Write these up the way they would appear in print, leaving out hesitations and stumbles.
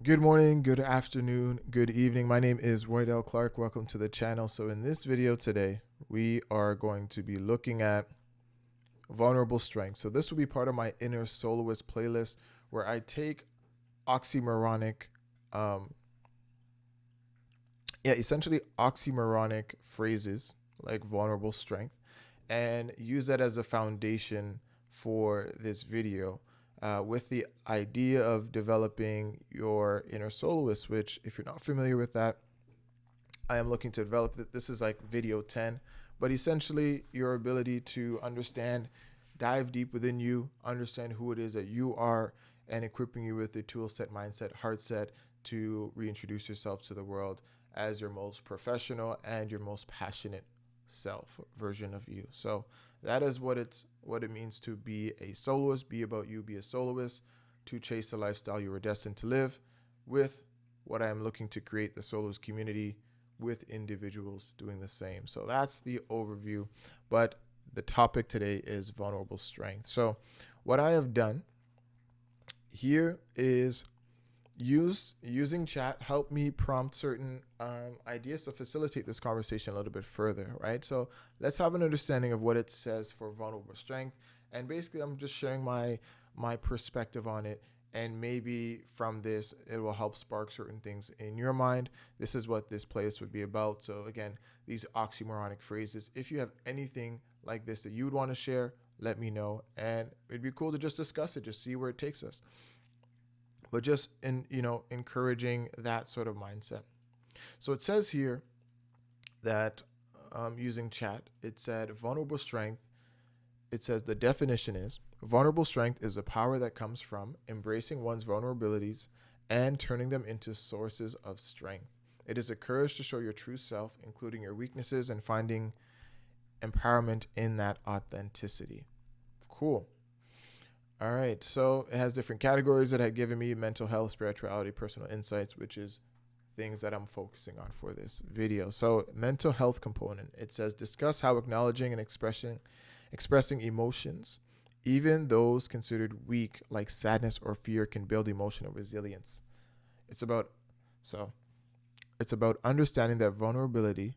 Good morning, good afternoon, good evening. My name is Roydell Clarke. Welcome to the channel. So in this video today, we are going to be looking at vulnerable strength. So this will be part of my inner soloist playlist where I take oxymoronic, essentially oxymoronic phrases like vulnerable strength and use that as a foundation for this video. With the idea of developing your inner soloist, which, if you're not familiar with that, I am looking to develop that. This is like video 10, but essentially your ability to understand, dive deep within you, understand who it is that you are, and equipping you with the tool set, mindset, heart set to reintroduce yourself to the world as your most professional and your most passionate self version of you. So that is what it means to be a soloist. Be about you, be a soloist, to chase the lifestyle you were destined to live, with what I am looking to create, the soloist community, with individuals doing the same. So that's the overview. But the topic today is vulnerable strength. So what I have done here is using chat help me prompt certain ideas to facilitate this conversation a little bit further, right? So let's have an understanding of what it says for vulnerable strength, and basically I'm just sharing my perspective on it, and maybe from this it will help spark certain things in your mind. This is what this playlist would be about. So again, these oxymoronic phrases, if you have anything like this that you would want to share, let me know, and it'd be cool to just discuss it, just see where it takes us, but just encouraging that sort of mindset. So it says here that using chat, it said vulnerable strength. It says the definition is vulnerable strength is a power that comes from embracing one's vulnerabilities and turning them into sources of strength. It is a courage to show your true self, including your weaknesses, and finding empowerment in that authenticity. Cool. All right, so it has different categories that have given me: mental health, spirituality, personal insights, which is things that I'm focusing on for this video. So mental health component, it says discuss how acknowledging and expressing emotions, even those considered weak like sadness or fear, can build emotional resilience. It's about understanding that vulnerability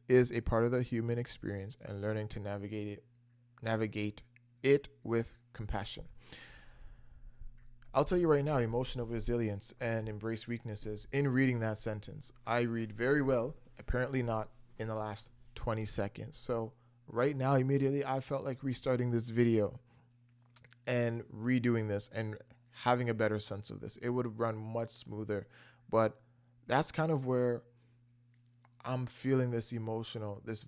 is a part of the human experience and learning to navigate it with compassion. I'll tell you right now, emotional resilience and embrace weaknesses. In reading that sentence, I read very well, apparently not in the last 20 seconds. So right now, immediately, I felt like restarting this video and redoing this and having a better sense of this. It would have run much smoother, but that's kind of where I'm feeling this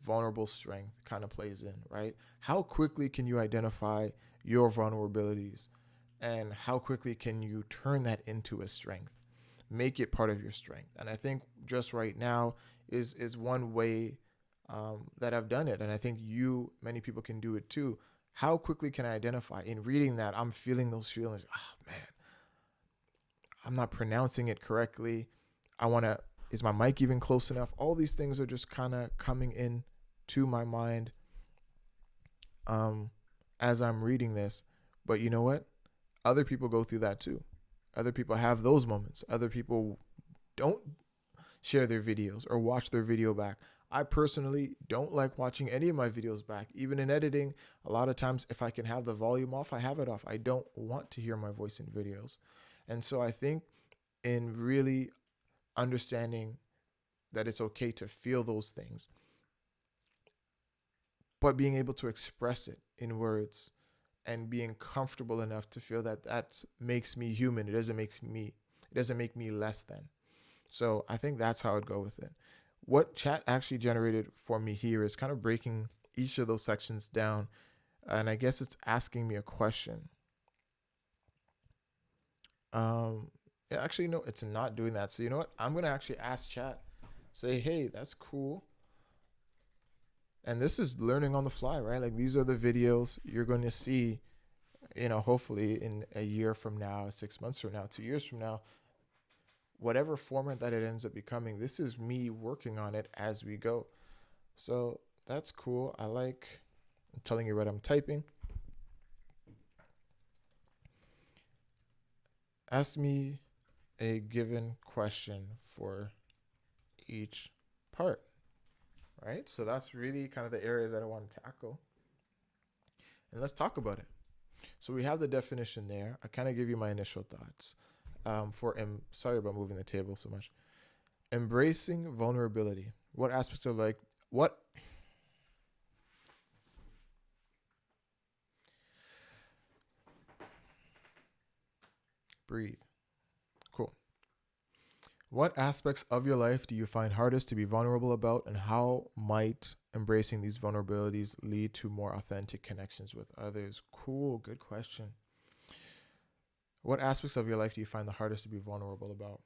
vulnerable strength kind of plays in, right? How quickly can you identify your vulnerabilities, and how quickly can you turn that into a strength? Make it part of your strength. And I think just right now is one way that I've done it. And I think many people can do it too. How quickly can I identify? In reading that, I'm feeling those feelings. Oh man, I'm not pronouncing it correctly. Is my mic even close enough? All these things are just kind of coming in to my mind as I'm reading this. But you know what? Other people go through that too. Other people have those moments. Other people don't share their videos or watch their video back. I personally don't like watching any of my videos back. Even in editing, a lot of times if I can have the volume off, I have it off. I don't want to hear my voice in videos. And so I think in really understanding that it's okay to feel those things, but being able to express it in words and being comfortable enough to feel that makes me human. It doesn't make me less than. So I think that's how I'd go with it. What chat actually generated for me here is kind of breaking each of those sections down. And I guess it's asking me a question. Actually, no, it's not doing that. So you know what? I'm going to actually ask chat. Say, hey, that's cool. And this is learning on the fly, right? Like these are the videos you're going to see, hopefully in a year from now, 6 months from now, 2 years from now, whatever format that it ends up becoming. This is me working on it as we go. So that's cool. I'm telling you what I'm typing. Ask me a given question for each part, right? So that's really kind of the areas that I want to tackle. And let's talk about it. So we have the definition there. I kind of give you my initial thoughts. Sorry about moving the table so much. Embracing vulnerability. What aspects of what? Breathe. Cool. What aspects of your life do you find hardest to be vulnerable about, and how might embracing these vulnerabilities lead to more authentic connections with others? Cool. Good question. What aspects of your life do you find the hardest to be vulnerable about?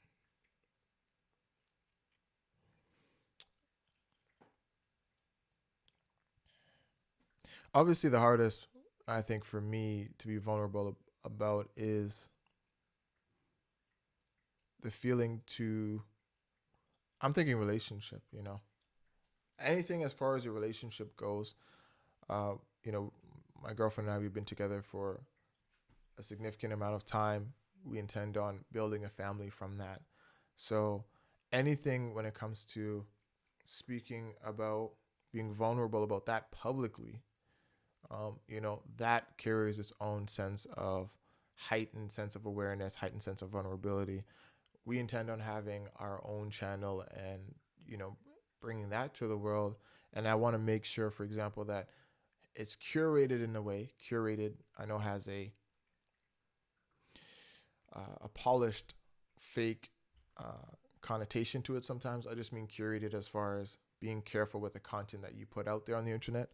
Obviously, the hardest, I think, for me to be vulnerable about is the feeling to, I'm thinking relationship, anything as far as a relationship goes. Uh, you know, my girlfriend and I, we've been together for a significant amount of time. We intend on building a family from that. So anything when it comes to speaking about being vulnerable about that publicly, that carries its own sense of heightened sense of awareness, heightened sense of vulnerability. We intend on having our own channel and, bringing that to the world. And I want to make sure, for example, that it's curated in a way. Curated, I know, has a polished, fake connotation to it sometimes. I just mean curated as far as being careful with the content that you put out there on the internet.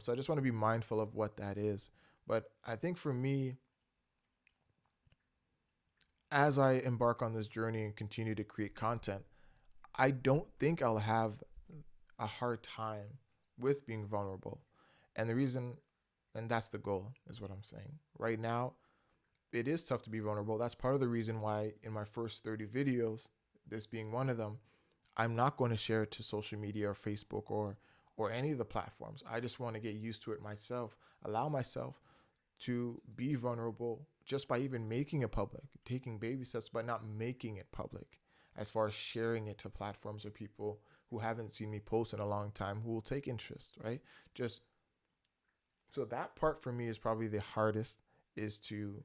So I just want to be mindful of what that is. But I think for me, as I embark on this journey and continue to create content, I don't think I'll have a hard time with being vulnerable. And the reason, and that's the goal, is what I'm saying. Right now, it is tough to be vulnerable. That's part of the reason why in my first 30 videos, this being one of them, I'm not going to share it to social media or Facebook or any of the platforms. I just want to get used to it myself, allow myself to be vulnerable just by even making it public, taking baby steps by not making it public, as far as sharing it to platforms or people who haven't seen me post in a long time who will take interest, right? Just so that part for me is probably the hardest, is to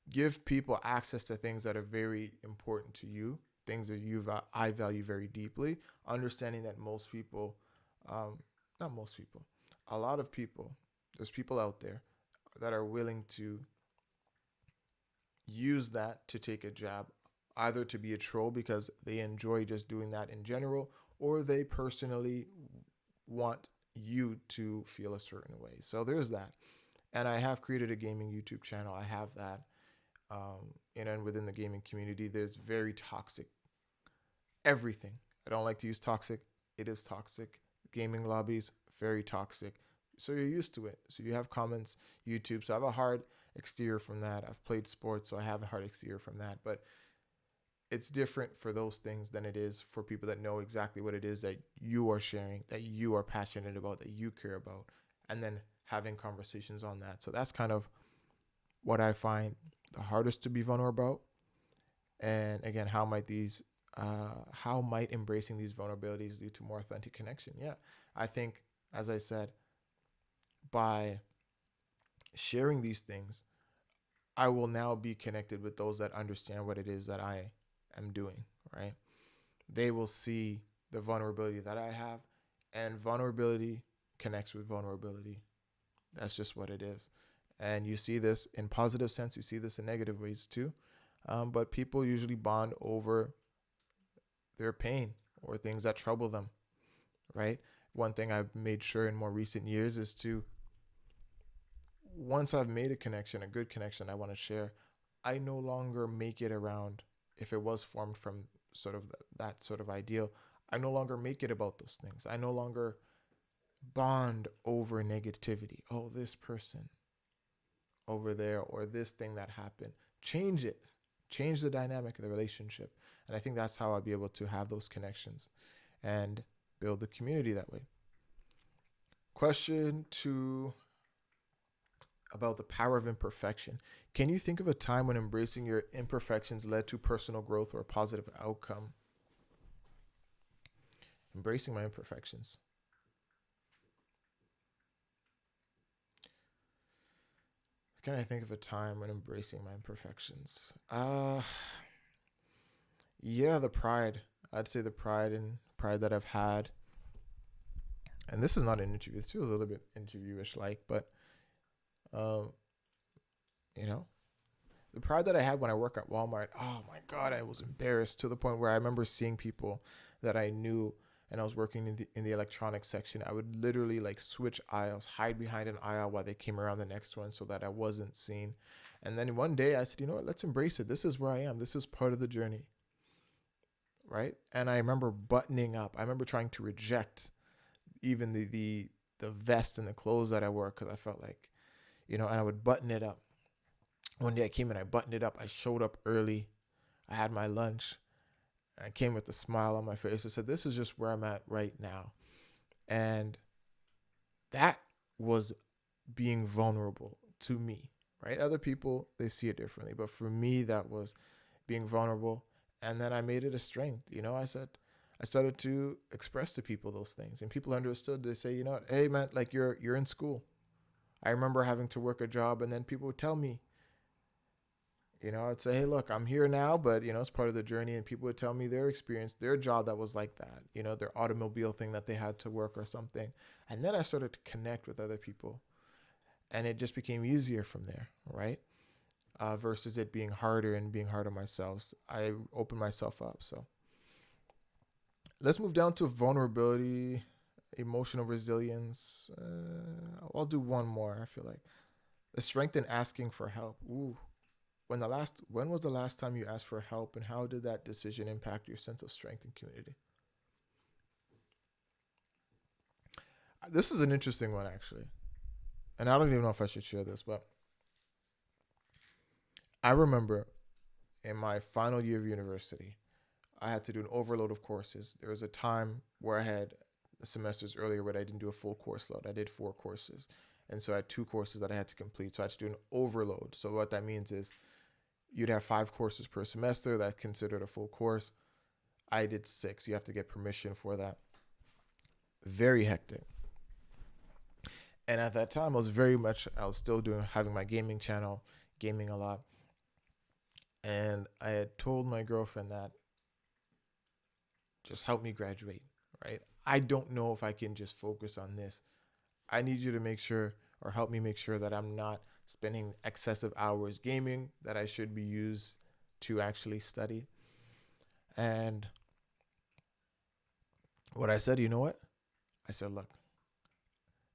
give people access to things that are very important to you, things that I value very deeply, understanding that most people, not most people, a lot of people, there's people out there that are willing to use that to take a jab, either to be a troll because they enjoy just doing that in general, or they personally want you to feel a certain way. So there's that. And I have created a gaming YouTube channel. I have that. And within the gaming community, there's very toxic everything. I don't like to use toxic. It is toxic. Gaming lobbies, very toxic. So you're used to it. So you have comments, YouTube. So I have a hard exterior from that. I've played sports, so I have a hard exterior from that. But it's different for those things than it is for people that know exactly what it is that you are sharing, that you are passionate about, that you care about, and then having conversations on that. So that's kind of what I find the hardest to be vulnerable about. And again, how might embracing these vulnerabilities lead to more authentic connection? Yeah, I think, as I said, by sharing these things, I will now be connected with those that understand what it is that I am doing, right? They will see the vulnerability that I have, and vulnerability connects with vulnerability. That's just what it is. And you see this in positive sense, you see this in negative ways too. But people usually bond over their pain or things that trouble them, right? One thing I've made sure in more recent years is to, once I've made a connection, a good connection I want to share, I no longer make it around, if it was formed from sort of that sort of ideal, I no longer make it about those things. I no longer bond over negativity. Oh, this person over there, or this thing that happened. Change it. Change the dynamic of the relationship. And I think that's how I'll be able to have those connections and build the community that way. Question 2 about the power of imperfection. Can you think of a time when embracing your imperfections led to personal growth or a positive outcome? Embracing my imperfections. Can I think of a time when embracing my imperfections? Yeah, the pride. I'd say the pride that I've had. And this is not an interview. This feels a little bit interviewish like, but um, you know, the pride that I had when I work at Walmart. Oh my God, I was embarrassed to the point where I remember seeing people that I knew, and I was working in the electronics section. I would literally like switch aisles, hide behind an aisle while they came around the next one so that I wasn't seen. And then one day I said, you know what, let's embrace it. This is where I am. This is part of the journey. Right. And I remember buttoning up. I remember trying to reject even the vest and the clothes that I wore because I felt like, and I would button it up. One day I came and I buttoned it up. I showed up early. I had my lunch. I came with a smile on my face. I said, this is just where I'm at right now. And that was being vulnerable to me, right? Other people, they see it differently. But for me, that was being vulnerable. And then I made it a strength. I started to express to people those things. And people understood. They say, hey, man, like you're in school. I remember having to work a job, and then people would tell me, I'd say, hey, look, I'm here now, but, it's part of the journey. And people would tell me their experience, their job that was like that, their automobile thing that they had to work or something. And then I started to connect with other people, and it just became easier from there, right? Versus it being harder and being hard on myself. I opened myself up. So let's move down to vulnerability, emotional resilience. I'll do one more. I feel like the strength in asking for help. Ooh. When was the last time you asked for help, and how did that decision impact your sense of strength and community? This is an interesting one, actually. And I don't even know if I should share this, but I remember in my final year of university, I had to do an overload of courses. There was a time where I had semesters earlier where I didn't do a full course load. I did 4 courses. And so I had 2 courses that I had to complete. So I had to do an overload. So what that means is you'd have 5 courses per semester. That's considered a full course. I did 6. You have to get permission for that. Very hectic. And at that time, I was still having my gaming channel, gaming a lot. And I had told my girlfriend that just help me graduate, right? I don't know if I can just focus on this. I need you to make sure or help me make sure that I'm not spending excessive hours gaming that I should be used to actually study. And what I said, you know what? I said, look,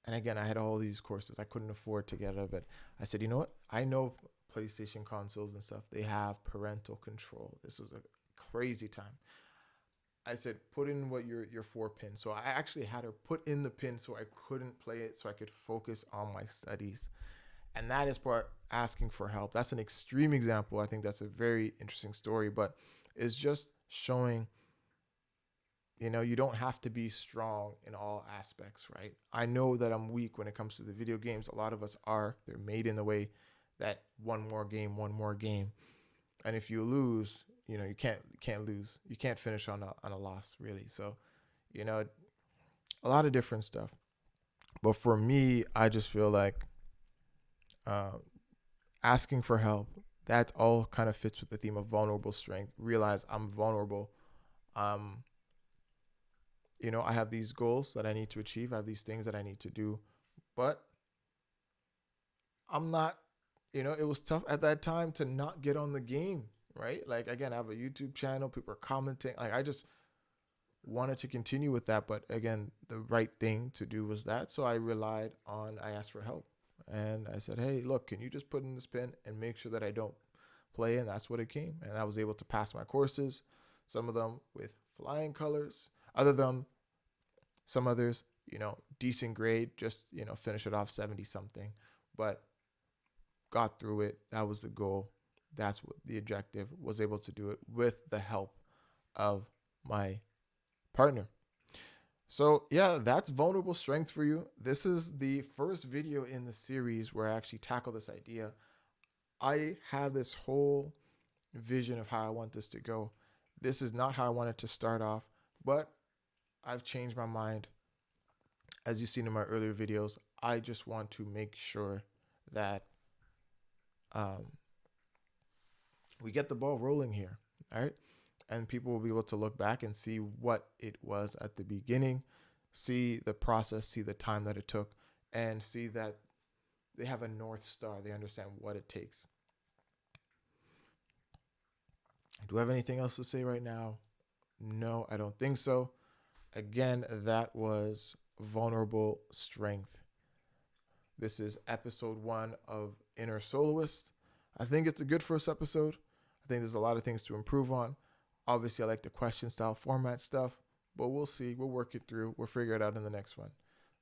and again, I had all these courses. I couldn't afford to get out of it. I said, you know what? I know PlayStation consoles and stuff, they have parental control. This was a crazy time. I said, put in what your 4 pins. So I actually had her put in the pin so I couldn't play it, so I could focus on my studies. And that is part asking for help. That's an extreme example. I think that's a very interesting story, but it's just showing, you don't have to be strong in all aspects, right? I know that I'm weak when it comes to the video games. A lot of us are. They're made in the way that one more game. And if you lose, you can't lose. You can't finish on a loss, really. So, a lot of different stuff. But for me, I just feel like uh, asking for help, that all kind of fits with the theme of vulnerable strength. Realize I'm vulnerable. Um, I have these goals that I need to achieve. I have these things that I need to do. But I'm not, it was tough at that time to not get on the game, right? Like, again, I have a YouTube channel. People are commenting. Like, I just wanted to continue with that. But again, the right thing to do was that. So I asked for help. And I said, hey, look, can you just put in this pin and make sure that I don't play? And that's what it came. And I was able to pass my courses, some of them with flying colors, some others, decent grade, just, finish it off 70 something. But got through it. That was the goal. That's what the objective was, able to do it with the help of my partner. So yeah, that's vulnerable strength for you. This is the first video in the series where I actually tackle this idea. I have this whole vision of how I want this to go. This is not how I want it to start off, but I've changed my mind. As you've seen in my earlier videos, I just want to make sure that um, we get the ball rolling here. All right. And people will be able to look back and see what it was at the beginning, see the process, see the time that it took, and see that they have a North Star. They understand what it takes. Do I have anything else to say right now? No, I don't think so. Again, that was vulnerable strength. This is episode 1 of Inner Soloist. I think it's a good first episode. I think there's a lot of things to improve on. Obviously, I like the question style format stuff, but we'll see. We'll work it through. We'll figure it out in the next one.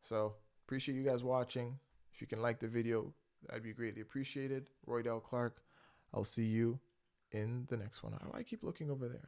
So appreciate you guys watching. If you can like the video, that'd be greatly appreciated. Roydell Clarke. I'll see you in the next one. I keep looking over there.